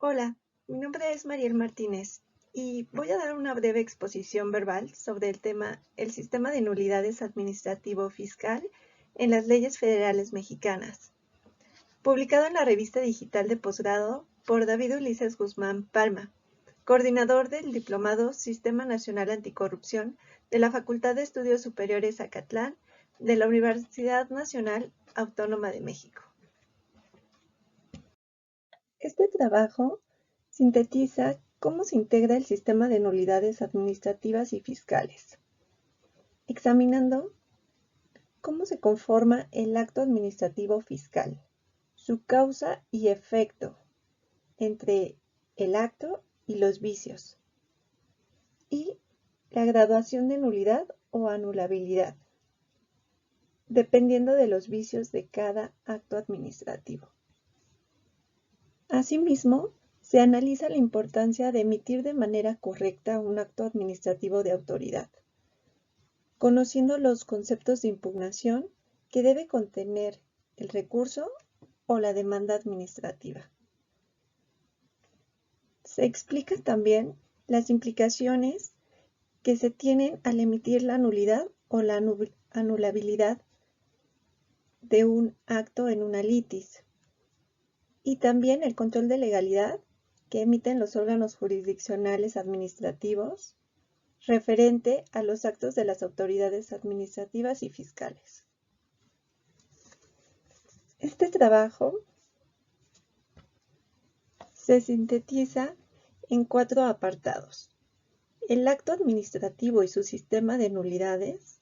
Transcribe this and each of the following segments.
Hola, mi nombre es Mariel Martínez y voy a dar una breve exposición verbal sobre el tema El sistema de nulidades administrativo-fiscal en las leyes federales mexicanas, publicado en la revista digital de posgrado por David Ulises Guzmán Palma, coordinador del Diplomado Sistema Nacional Anticorrupción de la Facultad de Estudios Superiores Acatlán de la Universidad Nacional Autónoma de México. Este trabajo sintetiza cómo se integra el sistema de nulidades administrativas y fiscales, examinando cómo se conforma el acto administrativo fiscal, su causa y efecto entre el acto y los vicios, y la graduación de nulidad o anulabilidad, dependiendo de los vicios de cada acto administrativo. Asimismo, se analiza la importancia de emitir de manera correcta un acto administrativo de autoridad, conociendo los conceptos de impugnación que debe contener el recurso o la demanda administrativa. Se explican también las implicaciones que se tienen al emitir la nulidad o la anulabilidad de un acto en una litis, y también el control de legalidad que emiten los órganos jurisdiccionales administrativos referente a los actos de las autoridades administrativas y fiscales. Este trabajo se sintetiza en 4 apartados: el acto administrativo y su sistema de nulidades,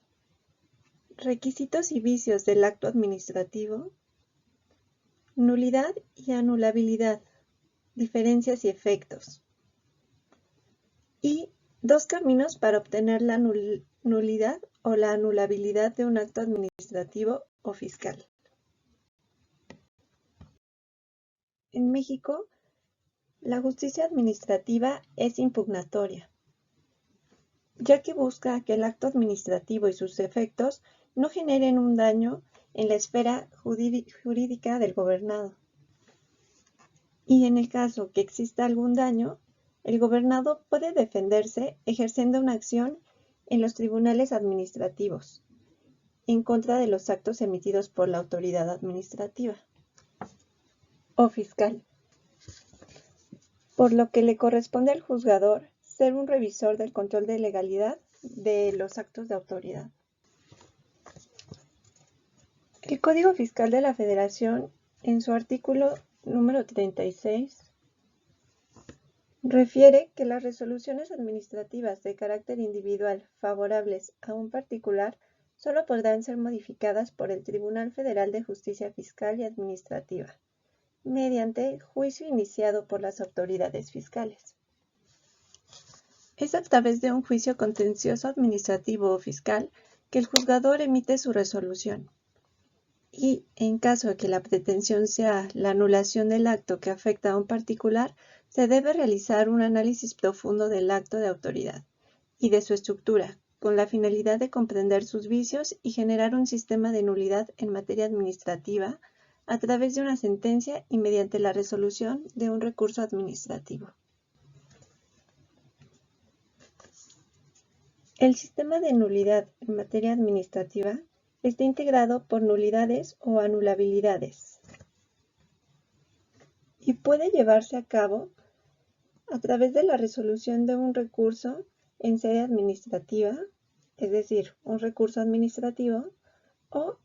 requisitos y vicios del acto administrativo, nulidad y anulabilidad, diferencias y efectos, y 2 caminos para obtener la nulidad o la anulabilidad de un acto administrativo o fiscal. En México, la justicia administrativa es impugnatoria, ya que busca que el acto administrativo y sus efectos no generen un daño en la esfera jurídica del gobernado. Y en el caso que exista algún daño, el gobernado puede defenderse ejerciendo una acción en los tribunales administrativos en contra de los actos emitidos por la autoridad administrativa o fiscal, por lo que le corresponde al juzgador ser un revisor del control de legalidad de los actos de autoridad. El Código Fiscal de la Federación, en su artículo número 36, refiere que las resoluciones administrativas de carácter individual favorables a un particular solo podrán ser modificadas por el Tribunal Federal de Justicia Fiscal y Administrativa, mediante juicio iniciado por las autoridades fiscales. Es a través de un juicio contencioso administrativo o fiscal que el juzgador emite su resolución. Y, en caso de que la pretensión sea la anulación del acto que afecta a un particular, se debe realizar un análisis profundo del acto de autoridad y de su estructura, con la finalidad de comprender sus vicios y generar un sistema de nulidad en materia administrativa a través de una sentencia y mediante la resolución de un recurso administrativo. El sistema de nulidad en materia administrativa está integrado por nulidades o anulabilidades y puede llevarse a cabo a través de la resolución de un recurso en sede administrativa, es decir, un recurso administrativo, o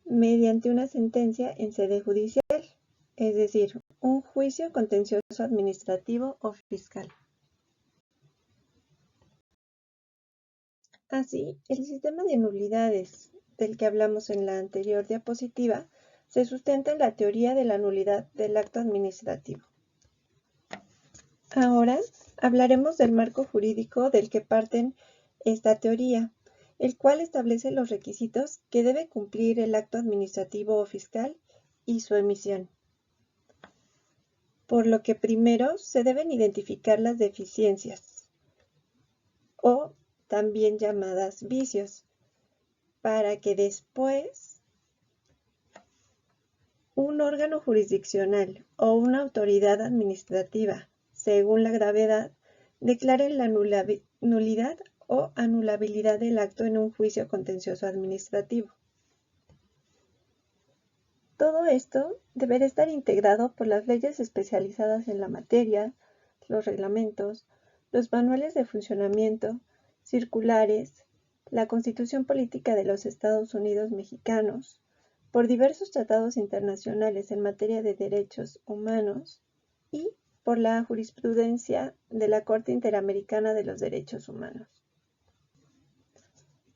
mediante una sentencia en sede judicial, es decir, un juicio contencioso administrativo o fiscal. Así, el sistema de nulidades del que hablamos en la anterior diapositiva se sustenta en la teoría de la nulidad del acto administrativo. Ahora hablaremos del marco jurídico del que parten esta teoría, el cual establece los requisitos que debe cumplir el acto administrativo o fiscal y su emisión. Por lo que primero se deben identificar las deficiencias, o también llamadas vicios, para que después un órgano jurisdiccional o una autoridad administrativa, según la gravedad, declaren la nulidad o anulabilidad del acto en un juicio contencioso administrativo. Todo esto deberá estar integrado por las leyes especializadas en la materia, los reglamentos, los manuales de funcionamiento, circulares, la Constitución Política de los Estados Unidos Mexicanos, por diversos tratados internacionales en materia de derechos humanos y por la jurisprudencia de la Corte Interamericana de los Derechos Humanos.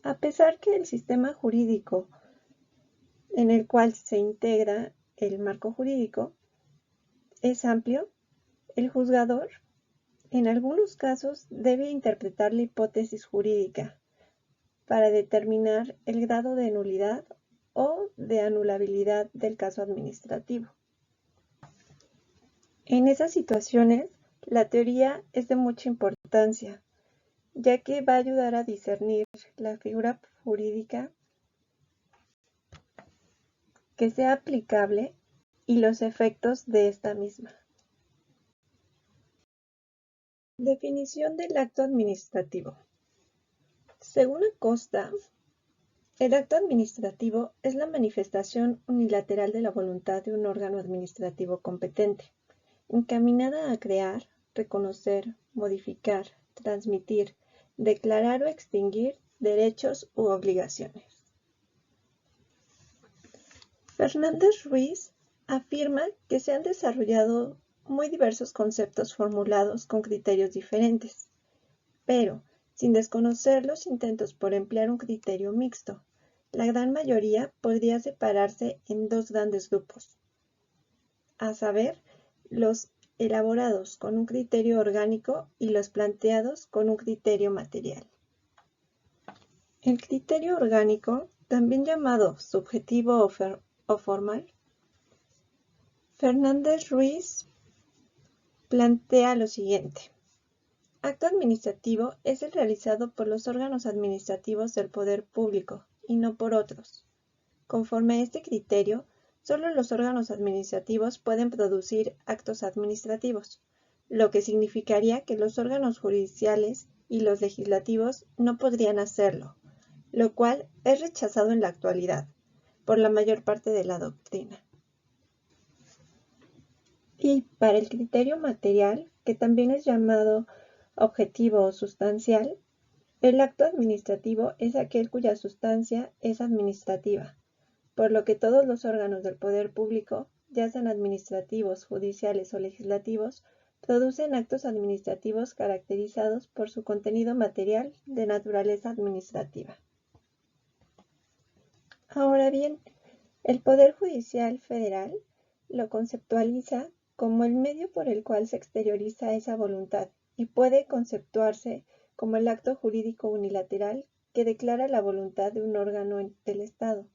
A pesar que el sistema jurídico en el cual se integra el marco jurídico es amplio, el juzgador en algunos casos debe interpretar la hipótesis jurídica para determinar el grado de nulidad o de anulabilidad del caso administrativo. En esas situaciones, la teoría es de mucha importancia, ya que va a ayudar a discernir la figura jurídica que sea aplicable y los efectos de esta misma. Definición del acto administrativo. Según Acosta, el acto administrativo es la manifestación unilateral de la voluntad de un órgano administrativo competente, encaminada a crear, reconocer, modificar, transmitir, declarar o extinguir derechos u obligaciones. Fernández Ruiz afirma que se han desarrollado muy diversos conceptos formulados con criterios diferentes, pero sin desconocer los intentos por emplear un criterio mixto, la gran mayoría podría separarse en dos grandes grupos, a saber, los elaborados con un criterio orgánico y los planteados con un criterio material. El criterio orgánico, también llamado subjetivo o formal, Fernández Ruiz plantea lo siguiente. Acto administrativo es el realizado por los órganos administrativos del poder público y no por otros. Conforme a este criterio, solo los órganos administrativos pueden producir actos administrativos, lo que significaría que los órganos judiciales y los legislativos no podrían hacerlo, lo cual es rechazado en la actualidad por la mayor parte de la doctrina. Y para el criterio material, que también es llamado objetivo o sustancial, el acto administrativo es aquel cuya sustancia es administrativa, por lo que todos los órganos del poder público, ya sean administrativos, judiciales o legislativos, producen actos administrativos caracterizados por su contenido material de naturaleza administrativa. Ahora bien, el Poder Judicial Federal lo conceptualiza como el medio por el cual se exterioriza esa voluntad y puede conceptuarse como el acto jurídico unilateral que declara la voluntad de un órgano del Estado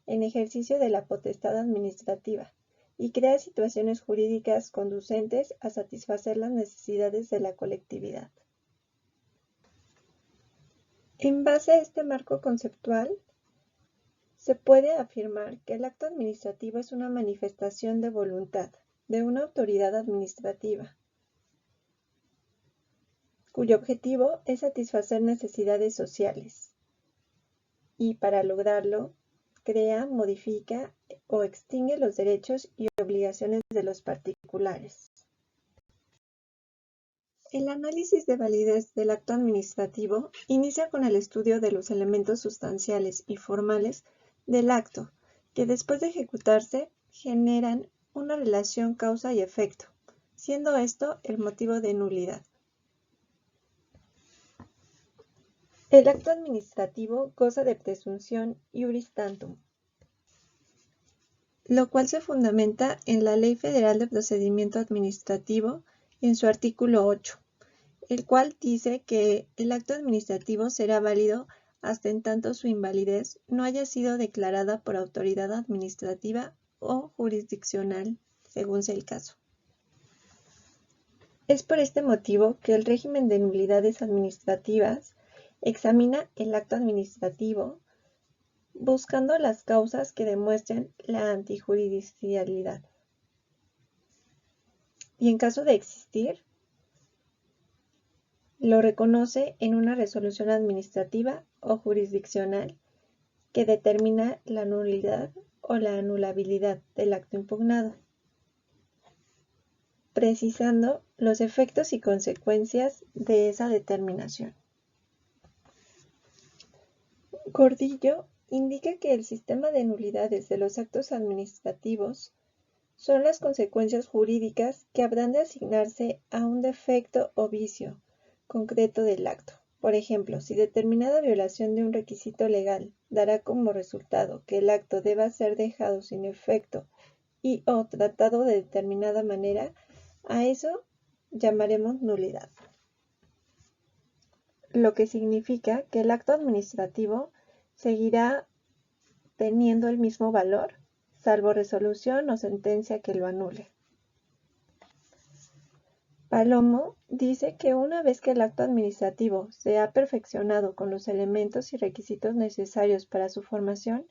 en ejercicio de la potestad administrativa y crea situaciones jurídicas conducentes a satisfacer las necesidades de la colectividad. En base a este marco conceptual, se puede afirmar que el acto administrativo es una manifestación de voluntad de una autoridad administrativa, cuyo objetivo es satisfacer necesidades sociales y para lograrlo crea, modifica o extingue los derechos y obligaciones de los particulares. El análisis de validez del acto administrativo inicia con el estudio de los elementos sustanciales y formales del acto, que después de ejecutarse generan una relación causa y efecto, siendo esto el motivo de nulidad. El acto administrativo goza de presunción iuris tantum, lo cual se fundamenta en la Ley Federal de Procedimiento Administrativo en su artículo 8, el cual dice que el acto administrativo será válido hasta en tanto su invalidez no haya sido declarada por autoridad administrativa o jurisdiccional, según sea el caso. Es por este motivo que el régimen de nulidades administrativas examina el acto administrativo buscando las causas que demuestren la antijudicialidad. Y en caso de existir, lo reconoce en una resolución administrativa o jurisdiccional que determina la nulidad o la anulabilidad del acto impugnado, precisando los efectos y consecuencias de esa determinación. Gordillo indica que el sistema de nulidades de los actos administrativos son las consecuencias jurídicas que habrán de asignarse a un defecto o vicio concreto del acto. Por ejemplo, si determinada violación de un requisito legal dará como resultado que el acto deba ser dejado sin efecto y o tratado de determinada manera, a eso llamaremos nulidad. Lo que significa que el acto administrativo seguirá teniendo el mismo valor, salvo resolución o sentencia que lo anule. Palomo dice que una vez que el acto administrativo se ha perfeccionado con los elementos y requisitos necesarios para su formación,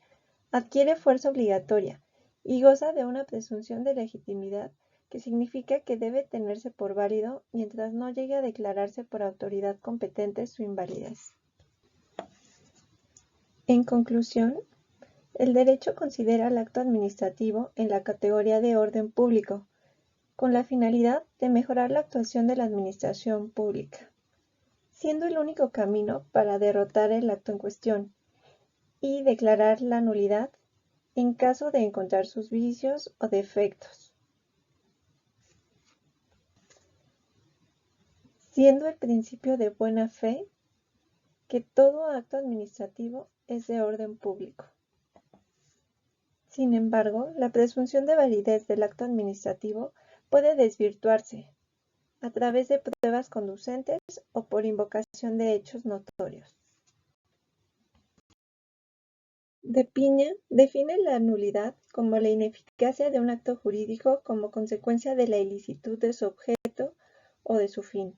adquiere fuerza obligatoria y goza de una presunción de legitimidad que significa que debe tenerse por válido mientras no llegue a declararse por autoridad competente su invalidez. En conclusión, el derecho considera el acto administrativo en la categoría de orden público, con la finalidad de mejorar la actuación de la administración pública, siendo el único camino para derrotar el acto en cuestión y declarar la nulidad en caso de encontrar sus vicios o defectos, siendo el principio de buena fe que todo acto administrativo es de orden público. Sin embargo, la presunción de validez del acto administrativo puede desvirtuarse a través de pruebas conducentes o por invocación de hechos notorios. De Piña define la nulidad como la ineficacia de un acto jurídico como consecuencia de la ilicitud de su objeto o de su fin,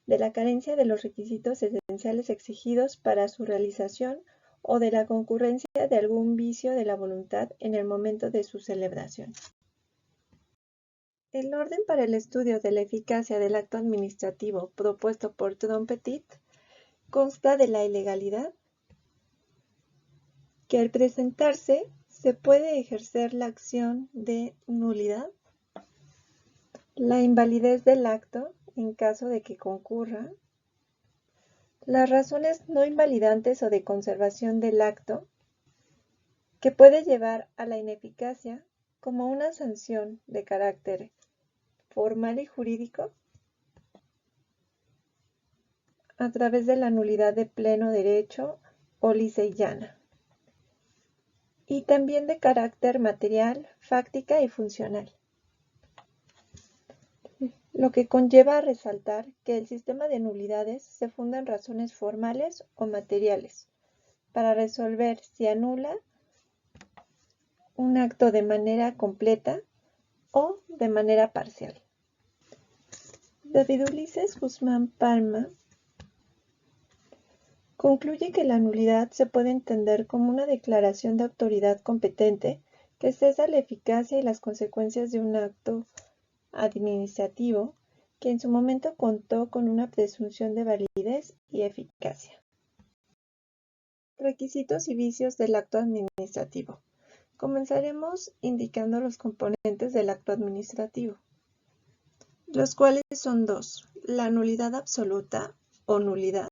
de la carencia de los requisitos esenciales exigidos para su realización o de la concurrencia de algún vicio de la voluntad en el momento de su celebración. El orden para el estudio de la eficacia del acto administrativo propuesto por Trompetit consta de la ilegalidad, que al presentarse se puede ejercer la acción de nulidad, la invalidez del acto en caso de que concurra, las razones no invalidantes o de conservación del acto, que puede llevar a la ineficacia como una sanción de carácter formal y jurídico a través de la nulidad de pleno derecho o lisa y llana, y también de carácter material, fáctica y funcional. Lo que conlleva a resaltar que el sistema de nulidades se funda en razones formales o materiales para resolver si anula un acto de manera completa o de manera parcial. David Ulises Guzmán Palma concluye que la nulidad se puede entender como una declaración de autoridad competente que cesa la eficacia y las consecuencias de un acto administrativo que en su momento contó con una presunción de validez y eficacia. Requisitos y vicios del acto administrativo. Comenzaremos indicando los componentes del acto administrativo, los cuales son dos: la nulidad absoluta o nulidad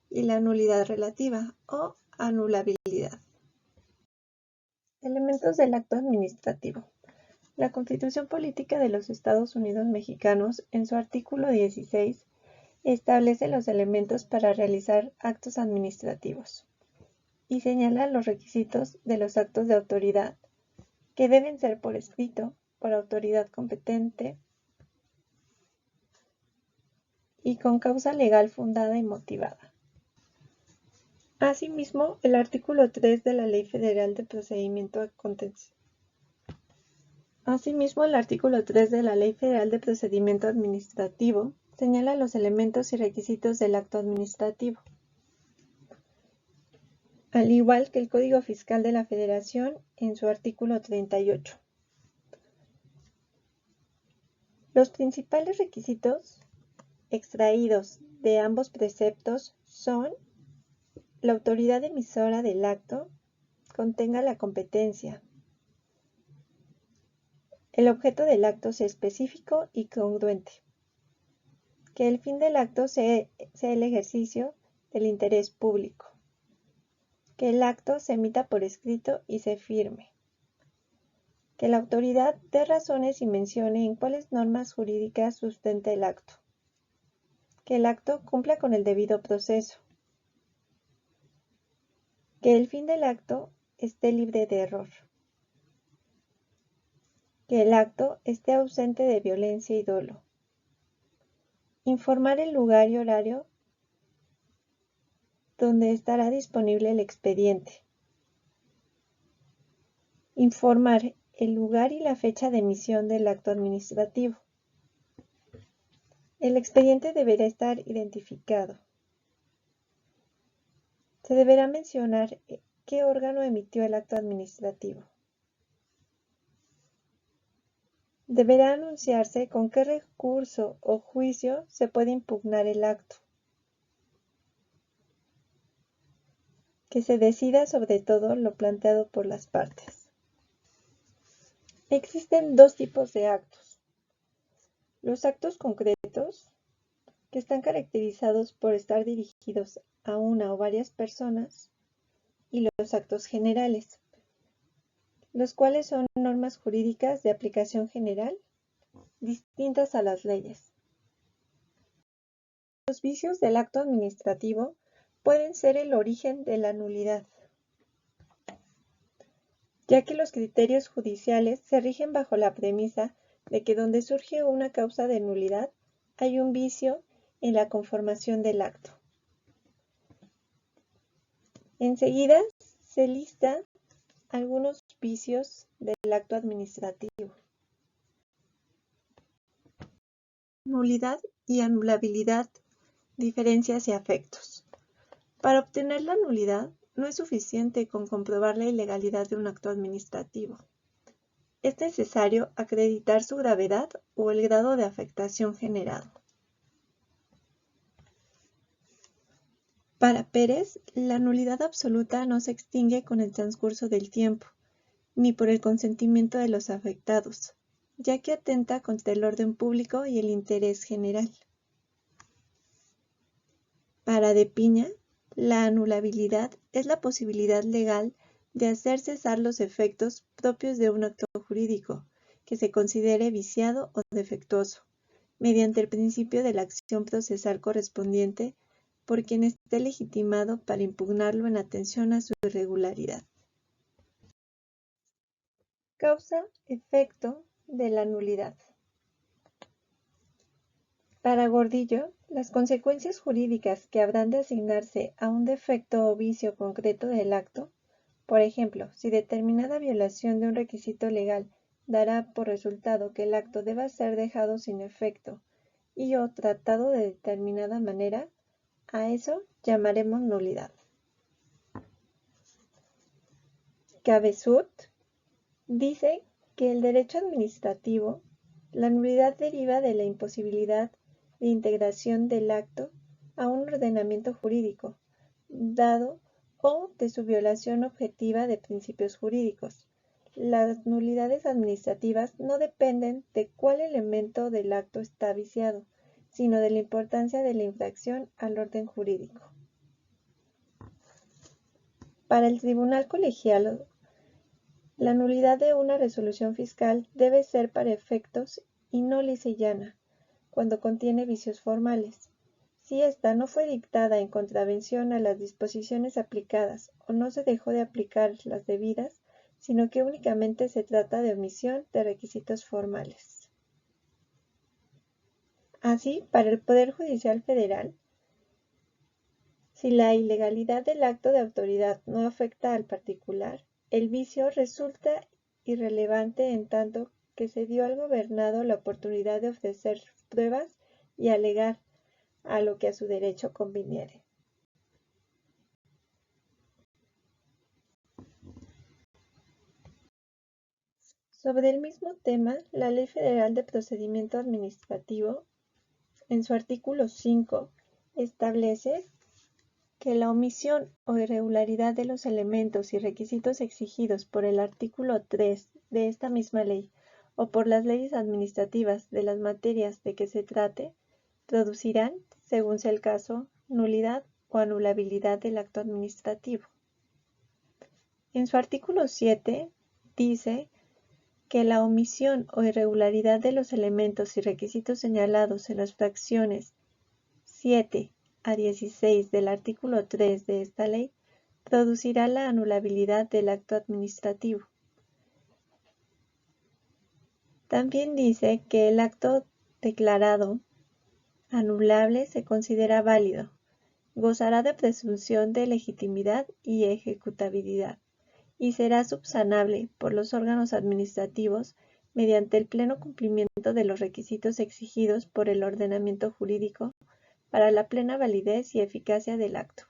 y la nulidad relativa o anulabilidad. Elementos del acto administrativo. La Constitución Política de los Estados Unidos Mexicanos, en su artículo 16, establece los elementos para realizar actos administrativos y señala los requisitos de los actos de autoridad, que deben ser por escrito, por autoridad competente y con causa legal fundada y motivada. Asimismo, el artículo 3 de la Ley Federal de Procedimiento Administrativo señala los elementos y requisitos del acto administrativo. al igual que el Código Fiscal de la Federación en su artículo 38. Los principales requisitos extraídos de ambos preceptos son: la autoridad emisora del acto contenga la competencia, el objeto del acto sea específico y congruente, que el fin del acto sea el ejercicio del interés público, que el acto se emita por escrito y se firme, que la autoridad dé razones y mencione en cuáles normas jurídicas sustenta el acto, que el acto cumpla con el debido proceso, que el fin del acto esté libre de error, que el acto esté ausente de violencia y dolo, informar el lugar y horario donde estará disponible el expediente, informar el lugar y la fecha de emisión del acto administrativo. El expediente deberá estar identificado. Se deberá mencionar qué órgano emitió el acto administrativo. Deberá anunciarse con qué recurso o juicio se puede impugnar el acto. Que se decida sobre todo lo planteado por las partes. Existen dos tipos de actos: los actos concretos, que están caracterizados por estar dirigidos a una o varias personas, y los actos generales, los cuales son normas jurídicas de aplicación general distintas a las leyes. Los vicios del acto administrativo pueden ser el origen de la nulidad, ya que los criterios judiciales se rigen bajo la premisa de que donde surge una causa de nulidad hay un vicio en la conformación del acto. Enseguida se listan algunos vicios del acto administrativo. Nulidad y anulabilidad, diferencias y efectos. Para obtener la nulidad, no es suficiente con comprobar la ilegalidad de un acto administrativo. Es necesario acreditar su gravedad o el grado de afectación generado. Para Pérez, la nulidad absoluta no se extingue con el transcurso del tiempo, ni por el consentimiento de los afectados, ya que atenta contra el orden público y el interés general. Para De Piña, la anulabilidad es la posibilidad legal de hacer cesar los efectos propios de un acto jurídico que se considere viciado o defectuoso, mediante el principio de la acción procesal correspondiente por quien esté legitimado para impugnarlo en atención a su irregularidad. Causa-efecto de la nulidad. Para Gordillo, las consecuencias jurídicas que habrán de asignarse a un defecto o vicio concreto del acto, por ejemplo, si determinada violación de un requisito legal dará por resultado que el acto deba ser dejado sin efecto y o tratado de determinada manera, a eso llamaremos nulidad. Cabeçut dice que el derecho administrativo, la nulidad deriva de la imposibilidad de integración del acto a un ordenamiento jurídico, dado o de su violación objetiva de principios jurídicos. Las nulidades administrativas no dependen de cuál elemento del acto está viciado, sino de la importancia de la infracción al orden jurídico. Para el tribunal colegiado, la nulidad de una resolución fiscal debe ser para efectos y no lisa y llana, cuando contiene vicios formales. Si ésta no fue dictada en contravención a las disposiciones aplicadas o no se dejó de aplicar las debidas, sino que únicamente se trata de omisión de requisitos formales. Así, para el Poder Judicial Federal, si la ilegalidad del acto de autoridad no afecta al particular, el vicio resulta irrelevante en tanto que se dio al gobernado la oportunidad de ofrecer pruebas y alegar a lo que a su derecho conviniere. Sobre el mismo tema, la Ley Federal de Procedimiento Administrativo, en su artículo 5, establece que la omisión o irregularidad de los elementos y requisitos exigidos por el artículo 3 de esta misma ley o por las leyes administrativas de las materias de que se trate, producirán, según sea el caso, nulidad o anulabilidad del acto administrativo. En su artículo 7 dice que la omisión o irregularidad de los elementos y requisitos señalados en las fracciones 7 a 16 del artículo 3 de esta ley producirá la anulabilidad del acto administrativo. También dice que el acto declarado anulable se considera válido, gozará de presunción de legitimidad y ejecutabilidad, y será subsanable por los órganos administrativos mediante el pleno cumplimiento de los requisitos exigidos por el ordenamiento jurídico para la plena validez y eficacia del acto.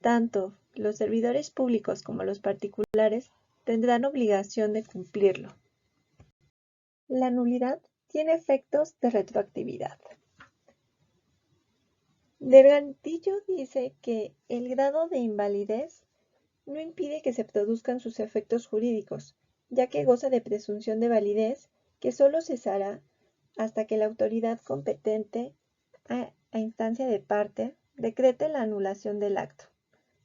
Tanto los servidores públicos como los particulares tendrán obligación de cumplirlo. La nulidad tiene efectos de retroactividad. Delgadillo dice que el grado de invalidez no impide que se produzcan sus efectos jurídicos, ya que goza de presunción de validez que solo cesará hasta que la autoridad competente a instancia de parte decrete la anulación del acto.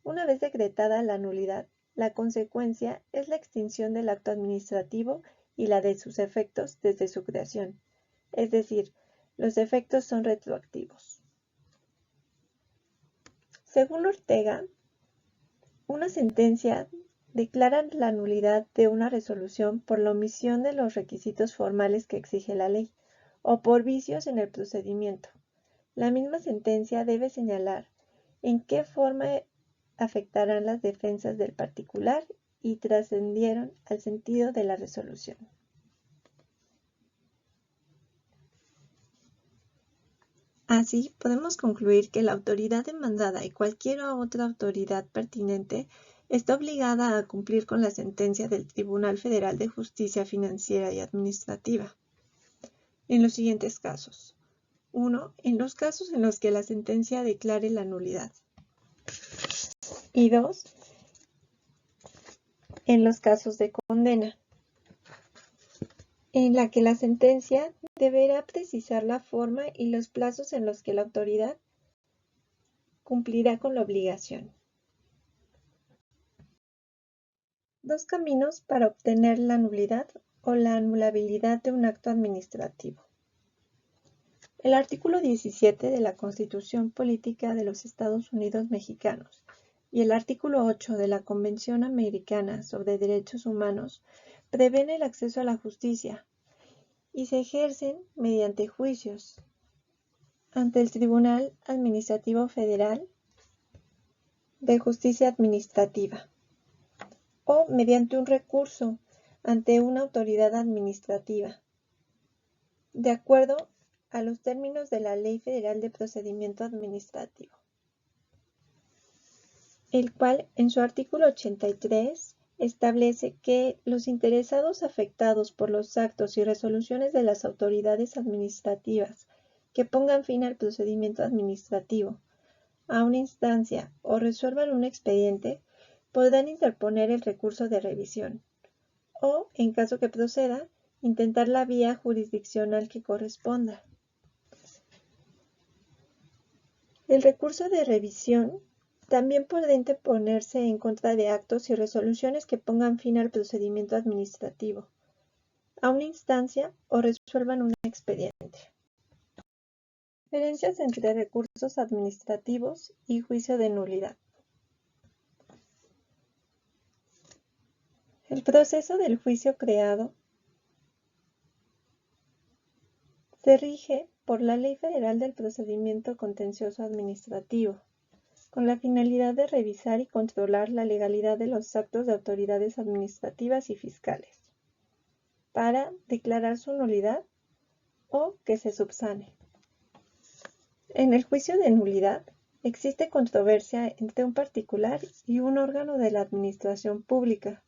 Una vez decretada la nulidad, la consecuencia es la extinción del acto administrativo y la de sus efectos desde su creación, es decir, los efectos son retroactivos. Según Ortega, una sentencia declara la nulidad de una resolución por la omisión de los requisitos formales que exige la ley o por vicios en el procedimiento. La misma sentencia debe señalar en qué forma afectarán las defensas del particular y trascendieron al sentido de la resolución. Así, podemos concluir que la autoridad demandada y cualquier otra autoridad pertinente está obligada a cumplir con la sentencia del Tribunal Federal de Justicia Financiera y Administrativa en los siguientes casos. 1. En los casos en los que la sentencia declare la nulidad. Y 2. En los casos de condena, en la que la sentencia deberá precisar la forma y los plazos en los que la autoridad cumplirá con la obligación. 2 caminos para obtener la nulidad o la anulabilidad de un acto administrativo. El artículo 17 de la Constitución Política de los Estados Unidos Mexicanos y el artículo 8 de la Convención Americana sobre Derechos Humanos prevén el acceso a la justicia y se ejercen mediante juicios ante el Tribunal Administrativo Federal de Justicia Administrativa o mediante un recurso ante una autoridad administrativa, de acuerdo a los términos de la Ley Federal de Procedimiento Administrativo, el cual en su artículo 83 establece que los interesados afectados por los actos y resoluciones de las autoridades administrativas que pongan fin al procedimiento administrativo, a una instancia o resuelvan un expediente, podrán interponer el recurso de revisión o, en caso que proceda, intentar la vía jurisdiccional que corresponda. El recurso de revisión también podrá interponerse en contra de actos y resoluciones que pongan fin al procedimiento administrativo, a una instancia o resuelvan un expediente. Diferencias entre recursos administrativos y juicio de nulidad. El proceso del juicio creado se rige por la Ley Federal del Procedimiento Contencioso Administrativo, con la finalidad de revisar y controlar la legalidad de los actos de autoridades administrativas y fiscales, para declarar su nulidad o que se subsane. En el juicio de nulidad existe controversia entre un particular y un órgano de la administración pública.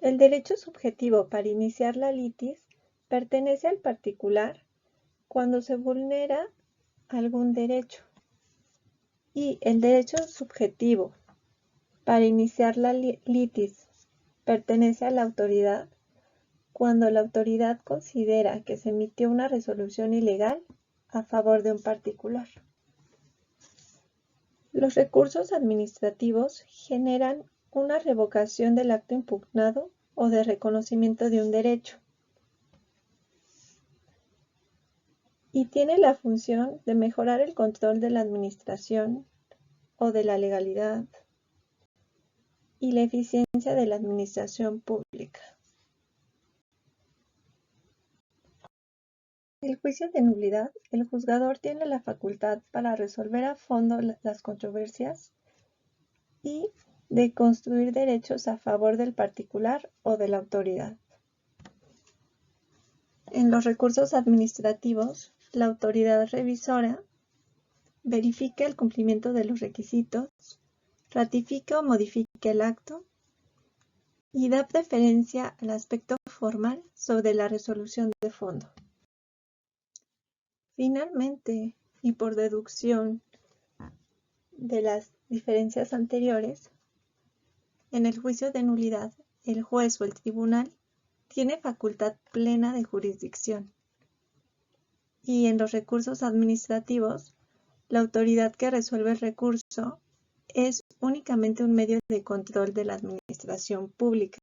El derecho subjetivo para iniciar la litis pertenece al particular cuando se vulnera algún derecho, y el derecho subjetivo para iniciar la litis pertenece a la autoridad cuando la autoridad considera que se emitió una resolución ilegal a favor de un particular. Los recursos administrativos generan una revocación del acto impugnado o de reconocimiento de un derecho, y tiene la función de mejorar el control de la administración o de la legalidad y la eficiencia de la administración pública. En el juicio de nulidad, el juzgador tiene la facultad para resolver a fondo las controversias y de construir derechos a favor del particular o de la autoridad. En los recursos administrativos, la autoridad revisora verifica el cumplimiento de los requisitos, ratifica o modifica el acto y da preferencia al aspecto formal sobre la resolución de fondo. Finalmente, y por deducción de las diferencias anteriores, en el juicio de nulidad, el juez o el tribunal tiene facultad plena de jurisdicción, y en los recursos administrativos, la autoridad que resuelve el recurso es únicamente un medio de control de la administración pública.